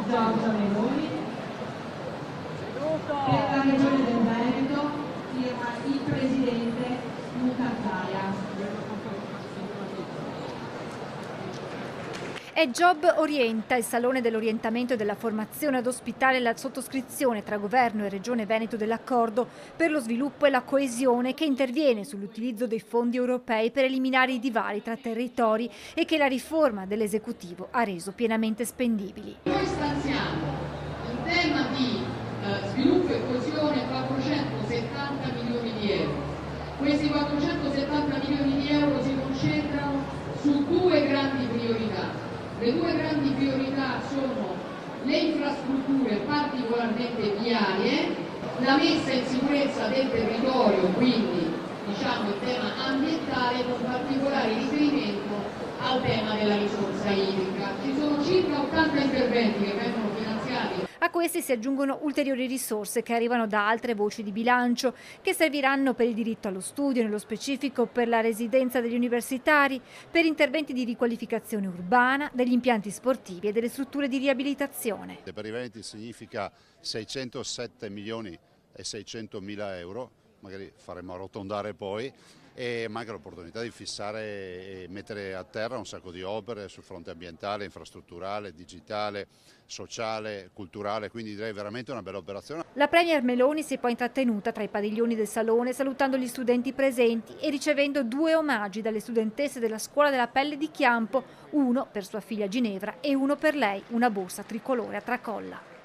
Giorgia Meloni. Per la Regione del Veneto firma il Presidente Luca Zaia. È Job Orienta, il Salone dell'orientamento e della formazione, ad ospitare la sottoscrizione tra Governo e Regione Veneto dell'accordo per lo sviluppo e la coesione che interviene sull'utilizzo dei fondi europei per eliminare i divari tra territori e che la riforma dell'esecutivo ha reso pienamente spendibili. Noi stanziamo in tema di sviluppo e coesione 470 milioni di euro. Questi 470 milioni di euro si concentrano su due grandi priorità. Le due grandi priorità sono le infrastrutture, particolarmente viarie, la messa in sicurezza del territorio, quindi diciamo il tema ambientale, con particolare riferimento al tema della risorsa idrica. Ci sono circa 80 interventi che vengono finanziati. A questi si aggiungono ulteriori risorse che arrivano da altre voci di bilancio, che serviranno per il diritto allo studio, nello specifico per la residenza degli universitari, per interventi di riqualificazione urbana, degli impianti sportivi e delle strutture di riabilitazione. Per i Veneti significa 607 milioni e 600 mila euro, magari faremo arrotondare poi, e manca l'opportunità di fissare e mettere a terra un sacco di opere sul fronte ambientale, infrastrutturale, digitale, sociale, culturale, quindi direi veramente una bella operazione. La Premier Meloni si è poi intrattenuta tra i padiglioni del Salone salutando gli studenti presenti e ricevendo due omaggi dalle studentesse della Scuola della Pelle di Chiampo, uno per sua figlia Ginevra e uno per lei, una borsa tricolore a tracolla.